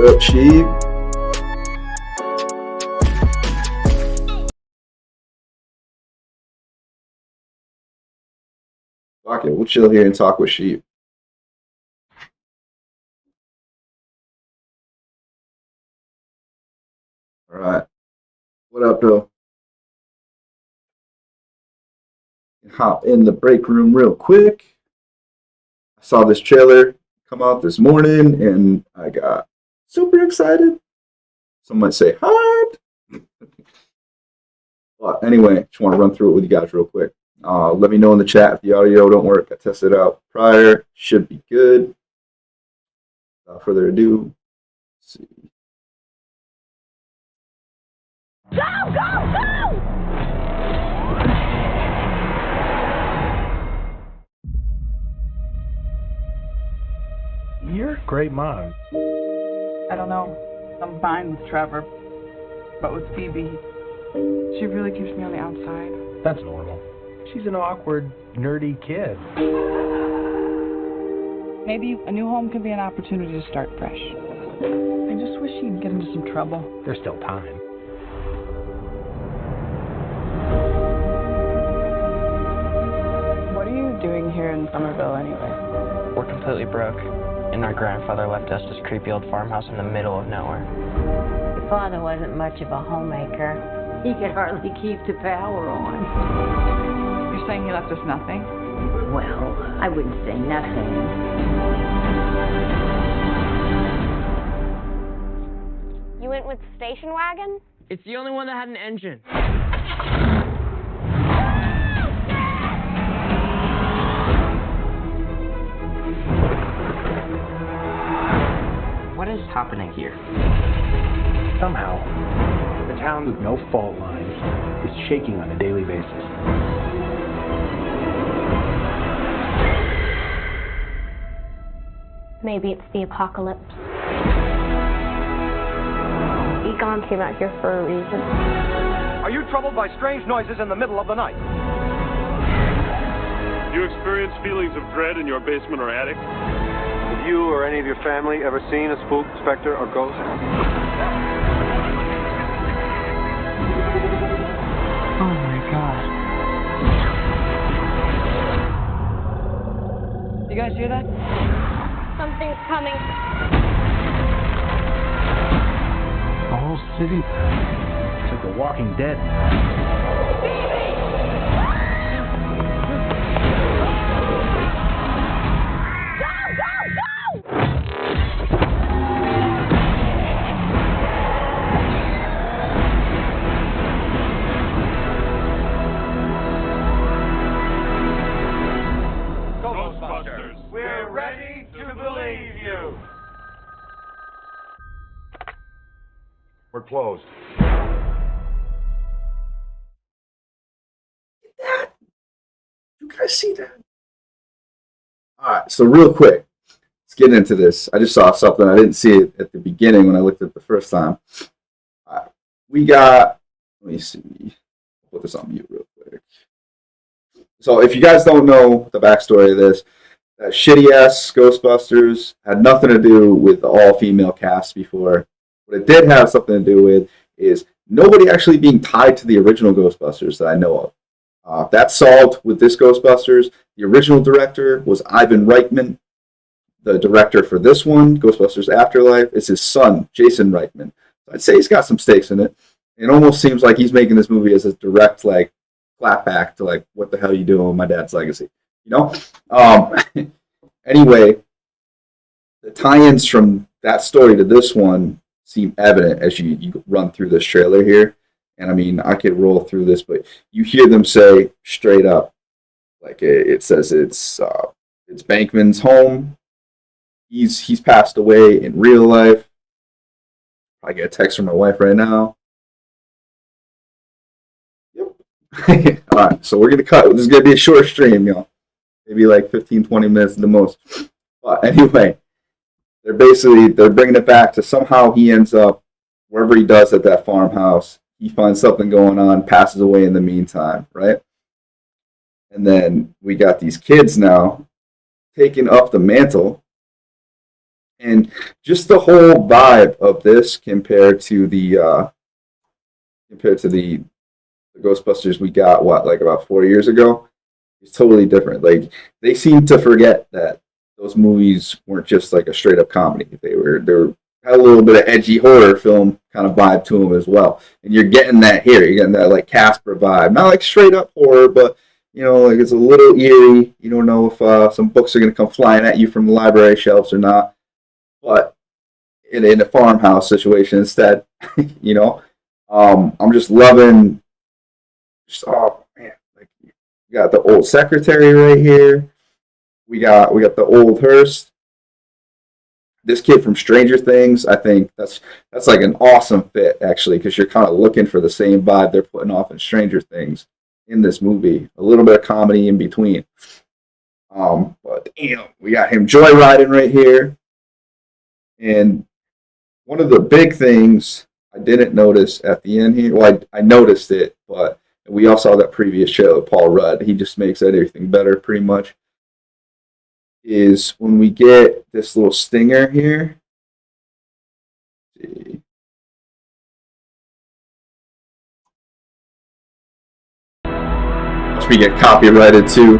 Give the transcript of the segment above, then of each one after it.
What up, Sheep? Fuck it, we'll chill here and talk with Sheep. All right. What up, though? Hop in the break room real quick. I saw this trailer come out this morning and I got super excited. Some might say hyped. But anyway, just want to run through it with you guys real quick. Let me know in the chat if the audio don't work. I tested it out prior. Should be good. Without further ado, let's see. Go, go, go! You're a great mom. I don't know. I'm fine with Trevor, but with Phoebe, she really keeps me on the outside. That's normal. She's an awkward, nerdy kid. Maybe a new home could be an opportunity to start fresh. I just wish she'd get into some trouble. There's still time. What are you doing here in Somerville anyway? We're completely broke, and our grandfather left us this creepy old farmhouse in the middle of nowhere. Your father wasn't much of a homemaker. He could hardly keep the power on. You're saying he left us nothing? Well, I wouldn't say nothing. You went with the station wagon? It's the only one that had an engine. What is happening here? Somehow, the town with no fault lines is shaking on a daily basis. Maybe it's the apocalypse. Egon came out here for a reason. Are you troubled by strange noises in the middle of the night? Do you experience feelings of dread in your basement or attic? Have you or any of your family ever seen a spook, specter, or ghost? Oh my god. You guys hear that? Something's coming. The whole city. It's like The Walking Dead. Ghostbusters. We're ready to believe you. We're closed. You guys see that? All right, so real quick, let's get into this. I just saw something. I didn't see it at the beginning when I looked at it the first time. All right, we got, let me see, put this on mute real quick. So if you guys don't know the backstory of this, that shitty-ass Ghostbusters had nothing to do with the all-female cast before. What it did have something to do with is nobody actually being tied to the original Ghostbusters that I know of. That's solved with this Ghostbusters. The original director was Ivan Reitman. The director for this one, Ghostbusters Afterlife, is his son, Jason Reitman. I'd say he's got some stakes in it. It almost seems like he's making this movie as a direct, like, clapback to, like, what the hell you doing with my dad's legacy, you know? Anyway, the tie-ins from that story to this one seem evident as you run through this trailer here. And I mean, I could roll through this, but you hear them say straight up, like it says it's Bankman's home. He's passed away in real life. I get a text from my wife right now. Yep. All right, so we're gonna cut. This is gonna be a short stream, y'all. Maybe like 15, 20 minutes at the most. But anyway, they're bringing it back to somehow he ends up wherever he does at that farmhouse. He finds something going on, passes away in the meantime, right? And then we got these kids now taking up the mantle And just the whole vibe of this compared to the Ghostbusters we got like about 4 years ago, is totally different. Like they seem to forget that those movies weren't just like a straight up comedy. They had a little bit of edgy horror film kind of vibe to them as well. And you're getting that here. You're getting that like Casper vibe, not like straight up horror, but like it's a little eerie. You don't know if some books are going to come flying at you from the library shelves or not. But in a farmhouse situation instead, I'm just loving. Oh man, like you got the old secretary right here. We got the old Hearst. This kid from Stranger Things, I think that's like an awesome fit actually, because you're kind of looking for the same vibe they're putting off in Stranger Things in this movie. A little bit of comedy in between. But we got him joyriding right here. And one of the big things I didn't notice at the end here, well, I noticed it, but we all saw that previous show, Paul Rudd. He just makes everything better pretty much. Is when we get this little stinger here. Let's see. Must we get copyrighted too?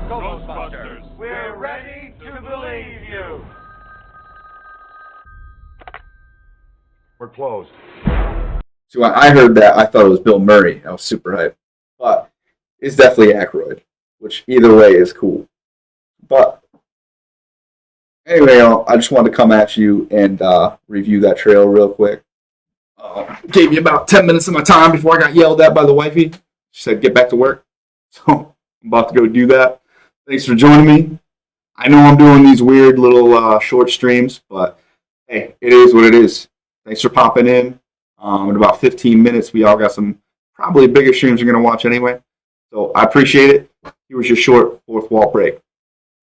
Ghostbusters. We're ready to believe you. We're closed. So when I heard that, I thought it was Bill Murray. I was super hyped. But it's definitely Aykroyd, which either way is cool. But anyway, I just wanted to come at you and review that trailer real quick. Gave me about 10 minutes of my time before I got yelled at by the wifey. She said, get back to work. So I'm about to go do that. Thanks for joining me. I know I'm doing these weird little short streams, but hey, it is what it is. Thanks for popping in. In about 15 minutes, we all got some probably bigger streams we're going to watch anyway. So I appreciate it. Here was your short fourth wall break.